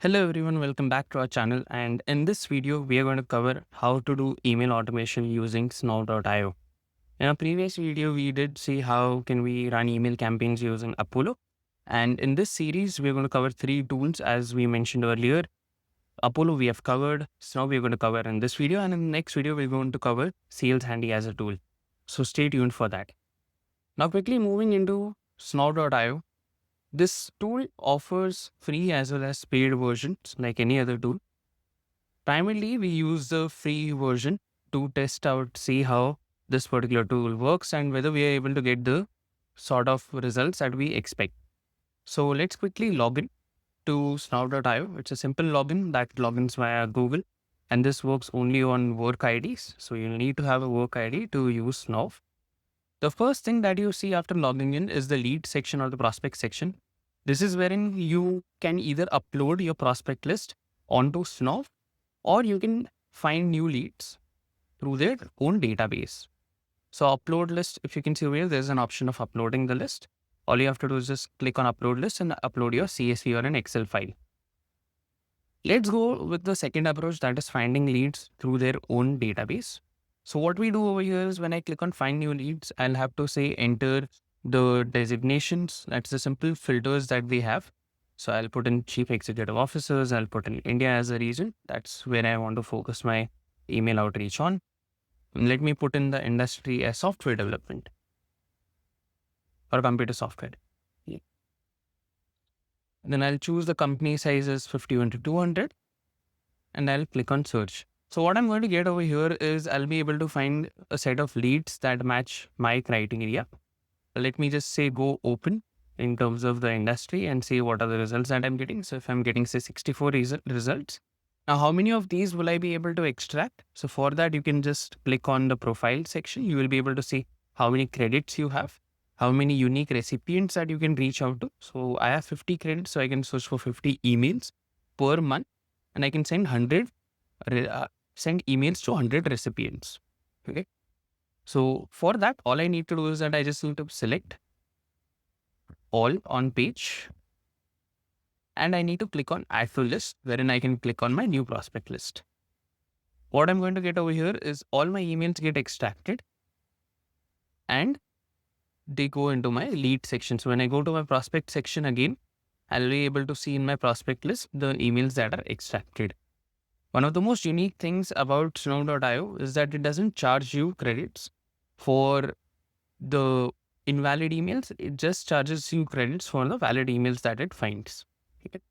Hello everyone, welcome back to our channel, and in this video we are going to cover how to do email automation using snow.io. In our previous video we did see how can we run email campaigns using Apollo, and in this series we are going to cover three tools as we mentioned earlier. Apollo we have covered, Snow we are going to cover in this video, and in the next video we're going to cover SalesHandy as a tool. So stay tuned for that. Now quickly moving into snow.io. This tool offers free as well as paid versions like any other tool. Primarily, we use the free version to test out, see how this particular tool works and whether we are able to get the sort of results that we expect. So let's quickly log in to snow.io. It's a simple login that logins via Google, and this works only on work IDs. So you'll need to have a work ID to use Snow. The first thing that you see after logging in is the lead section or the prospect section. This is wherein you can either upload your prospect list onto Snow, or you can find new leads through their own database. So upload list, if you can see over here, there's an option of uploading the list. All you have to do is just click on upload list and upload your CSV or an Excel file. Let's go with the second approach, that is finding leads through their own database. So what we do over here is when I click on find new leads, I'll have to say enter the designations. That's the simple filters that we have. So I'll put in chief executive officers. I'll put in India as a region. That's where I want to focus my email outreach on. And let me put in the industry as software development or computer software. Yeah. Then I'll choose the company size as 51 to 200 and I'll click on search. So what I'm going to get over here is I'll be able to find a set of leads that match my criteria. Let me just say go open in terms of the industry and see what are the results that I'm getting. So if I'm getting say 64 results, now how many of these will I be able to extract? So for that, you can just click on the profile section. You will be able to see how many credits you have, how many unique recipients that you can reach out to. So I have 50 credits, so I can search for 50 emails per month and I can send send emails to 100 recipients. Okay. So for that, all I need to do is that I just need to select all on page and I need to click on add to list, wherein I can click on my new prospect list. What I'm going to get over here is all my emails get extracted and they go into my lead section. So when I go to my prospect section again, I'll be able to see in my prospect list the emails that are extracted. One of the most unique things about Snow.io is that it doesn't charge you credits for the invalid emails. It just charges you credits for the valid emails that it finds. Okay.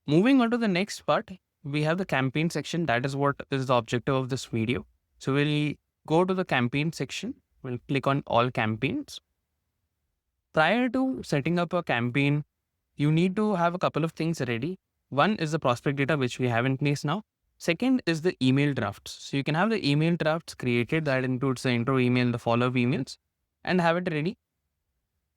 Moving on to the next part, we have the campaign section. That is what is the objective of this video. So we'll go to the campaign section. We'll click on all campaigns. Prior to setting up a campaign, you need to have a couple of things ready. One is the prospect data, which we have in place now. Second is the email drafts. So you can have the email drafts created that includes the intro email, the follow-up emails, and have it ready.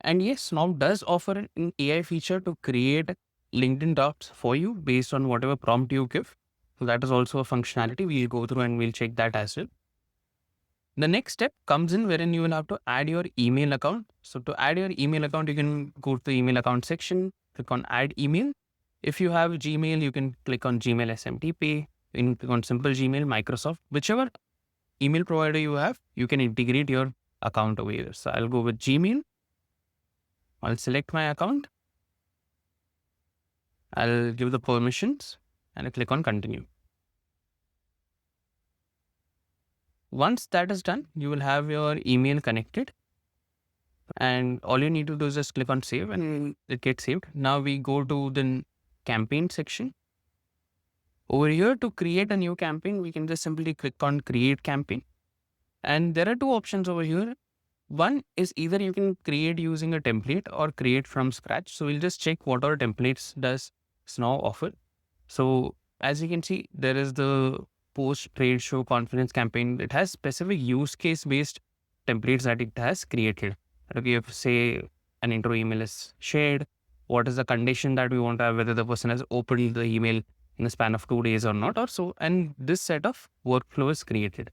And yes, now does offer an AI feature to create LinkedIn drafts for you based on whatever prompt you give. So that is also a functionality. We'll go through and we'll check that as well. The next step comes in wherein you will have to add your email account. So to add your email account, you can go to the email account section, click on add email. If you have Gmail, you can click on Gmail SMTP. You can click on simple Gmail, Microsoft, whichever email provider you have, you can integrate your account over here. So I'll go with Gmail. I'll select my account. I'll give the permissions and I'll click on continue. Once that is done, you will have your email connected and all you need to do is just click on save and it gets saved. Now we go to the campaign section. Over here to create a new campaign, we can just simply click on create campaign. And there are two options over here. One is either you can create using a template or create from scratch. So we'll just check what our templates does Snow offer. So as you can see, there is the post trade show conference campaign. It has specific use case based templates that it has created. Okay, if say an intro email is shared, what is the condition that we want to have, whether the person has opened the email in the span of 2 days or not or so. And this set of workflow is created.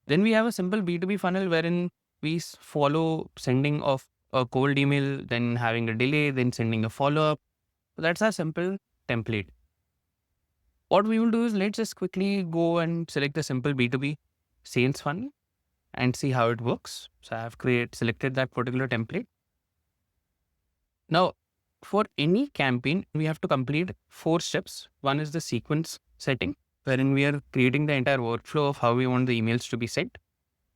Then we have a simple B2B funnel wherein we follow sending of a cold email, then having a delay, then sending a follow-up. So that's a simple template. What we will do is let's just quickly go and select the simple B2B sales funnel and see how it works. So I have selected that particular template. Now, for any campaign, we have to complete 4 steps. One is the sequence setting, wherein we are creating the entire workflow of how we want the emails to be sent.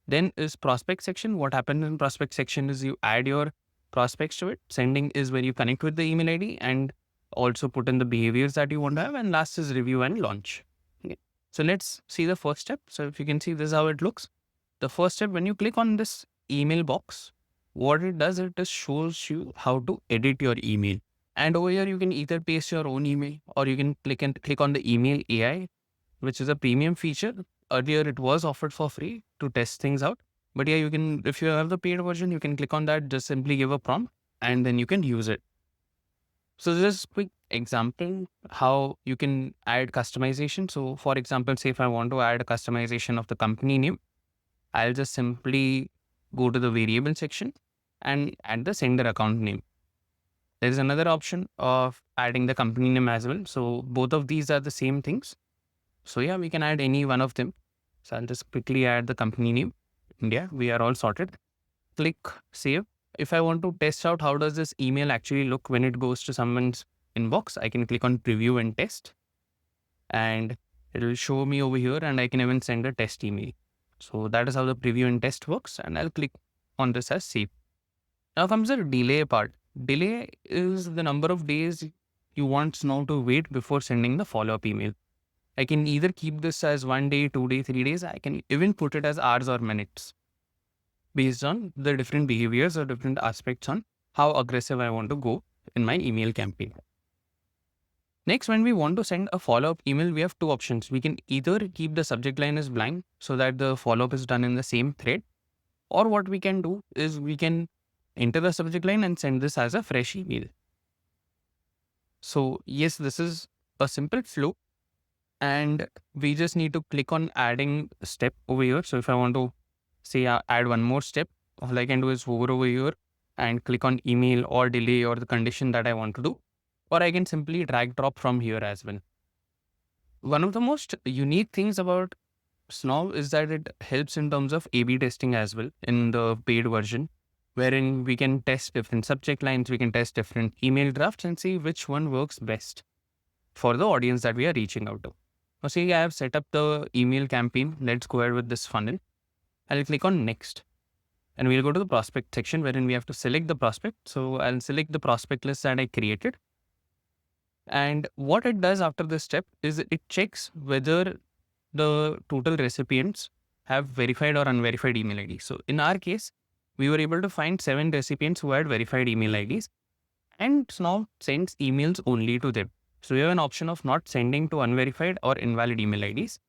Then is prospect section. What happens in prospect section is you add your prospects to it. Sending is where you connect with the email ID and also put in the behaviors that you want to have. And last is review and launch. Okay. So let's see the first step. So if you can see, this is how it looks. The first step, when you click on this email box, what it does, it just shows you how to edit your email. And over here, you can either paste your own email or you can click on the email AI, which is a premium feature. Earlier, it was offered for free to test things out. But yeah, you can, if you have the paid version, you can click on that, just simply give a prompt and then you can use it. So this is a quick example how you can add customization. So for example, say if I want to add a customization of the company name, I'll just simply go to the variable section and add the sender account name. There's another option of adding the company name as well. So both of these are the same things. So yeah, we can add any one of them. So I'll just quickly add the company name, India. We are all sorted. Click save. If I want to test out how does this email actually look when it goes to someone's inbox, I can click on preview and test. And it will show me over here and I can even send a test email. So that is how the preview and test works. And I'll click on this as save. Now comes the delay part. Delay is the number of days you want Snow to wait before sending the follow-up email. I can either keep this as 1 day, 2 days, 3 days. I can even put it as hours or minutes based on the different behaviors or different aspects on how aggressive I want to go in my email campaign. Next, when we want to send a follow-up email, we have two options. We can either keep the subject line as blank so that the follow-up is done in the same thread. Or what we can do is we can enter the subject line and send this as a fresh email. So yes, this is a simple flow. And we just need to click on adding a step over here. So if I want to say add one more step, all I can do is hover over here and click on email or delay or the condition that I want to do. Or I can simply drag drop from here as well. One of the most unique things about Snow is that it helps in terms of A/B testing as well in the paid version, wherein we can test different subject lines, we can test different email drafts and see which one works best for the audience that we are reaching out to. Now see, I have set up the email campaign. Let's go ahead with this funnel. I'll click on next and we'll go to the prospect section wherein we have to select the prospect. So I'll select the prospect list that I created. And what it does after this step is it checks whether the total recipients have verified or unverified email IDs. So in our case, we were able to find 7 recipients who had verified email IDs and Snow sends emails only to them. So we have an option of not sending to unverified or invalid email IDs.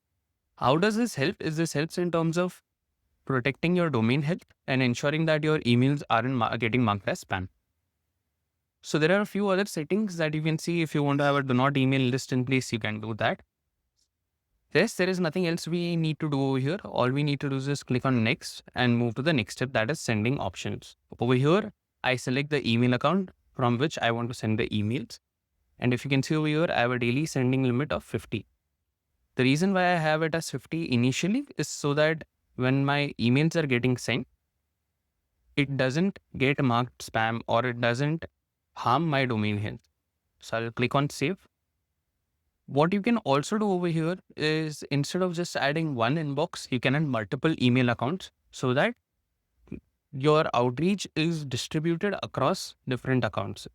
How does this help? This helps in terms of protecting your domain health and ensuring that your emails aren't getting marked as spam. So there are a few other settings that you can see. If you want to have a do not email list in place, you can do that. Yes, there is nothing else we need to do over here. All we need to do is just click on next and move to the next step, that is sending options. Over here, I select the email account from which I want to send the emails. And if you can see over here, I have a daily sending limit of 50. The reason why I have it as 50 initially is so that when my emails are getting sent, it doesn't get marked spam or it doesn't harm my domain health. So I'll click on save. What you can also do over here is instead of just adding one inbox, you can add multiple email accounts so that your outreach is distributed across different accounts.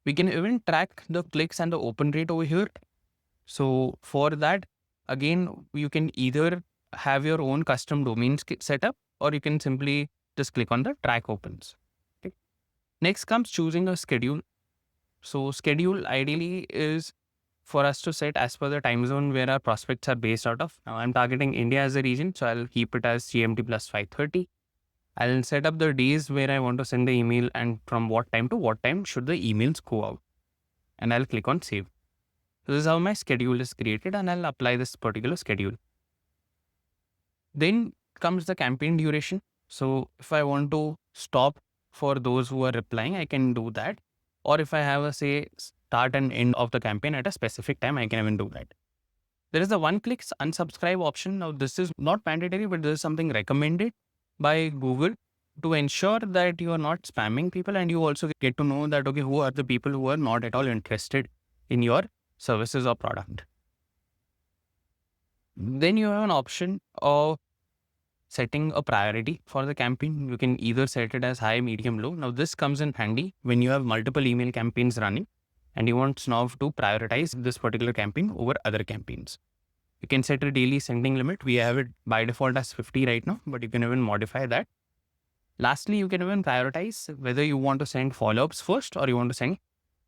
We can even track the clicks and the open rate over here. So for that, again, you can either have your own custom domains set up or you can simply just click on the track opens. Okay. Next comes choosing a schedule. So schedule ideally is for us to set as per the time zone where our prospects are based out of. Now I'm targeting India as a region, so I'll keep it as GMT plus 5:30. I'll set up the days where I want to send the email and from what time to what time should the emails go out. And I'll click on save. So this is how my schedule is created and I'll apply this particular schedule. Then comes the campaign duration. So if I want to stop for those who are replying, I can do that. Or if I have a say start and end of the campaign at a specific time, I can even do that. There is a one-click unsubscribe option. Now, this is not mandatory, but this is something recommended by Google to ensure that you are not spamming people, and you also get to know that, okay, who are the people who are not at all interested in your services or product. Then you have an option of setting a priority for the campaign. You can either set it as high, medium, low. Now, this comes in handy when you have multiple email campaigns running and you want Snow to prioritize this particular campaign over other campaigns. You can set a daily sending limit. We have it by default as 50 right now, but you can even modify that. Lastly, you can even prioritize whether you want to send follow-ups first or you want to send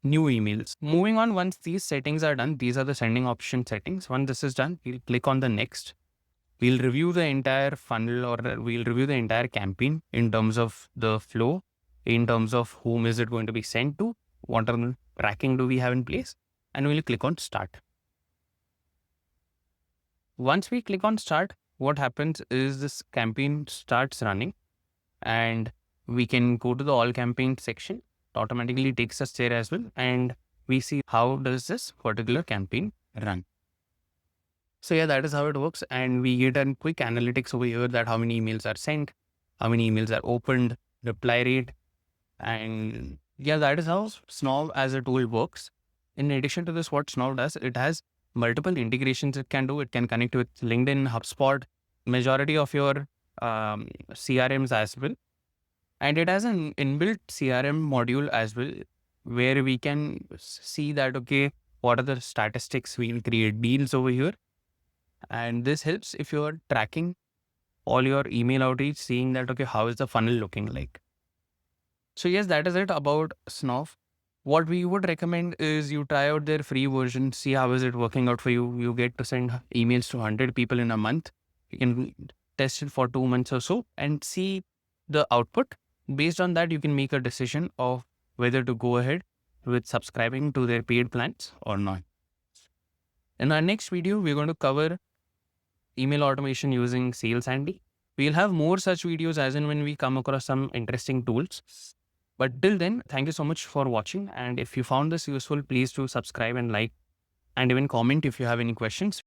new emails. Moving on, once these settings are done, these are the sending option settings. Once this is done, we'll click on the next. We'll review the entire funnel, or we'll review the entire campaign in terms of the flow, in terms of whom is it going to be sent to, what are the tracking do we have in place, and we'll click on start. Once we click on start, what happens is this campaign starts running and we can go to the all campaign section. It automatically takes us there as well. And we see how does this particular campaign run. So yeah, that is how it works. And we get a quick analytics over here that how many emails are sent, how many emails are opened, reply rate. And yeah, that is how Snow as a tool works. In addition to this, what Snow does, it has multiple integrations it can do. It can connect with LinkedIn, HubSpot, majority of your CRMs as well. And it has an inbuilt CRM module as well, where we can see that, okay, what are the statistics? We'll create deals over here. And this helps if you're tracking all your email outreach, seeing that, okay, how is the funnel looking like? So yes, that is it about Snow. What we would recommend is you try out their free version, see how is it working out for you. You get to send emails to 100 people in a month. You can test it for 2 months or so and see the output. Based on that, you can make a decision of whether to go ahead with subscribing to their paid plans or not. In our next video, we're going to cover email automation using SalesHandy. We'll have more such videos as and when we come across some interesting tools. But till then, thank you so much for watching. And if you found this useful, please do subscribe and like, and even comment if you have any questions.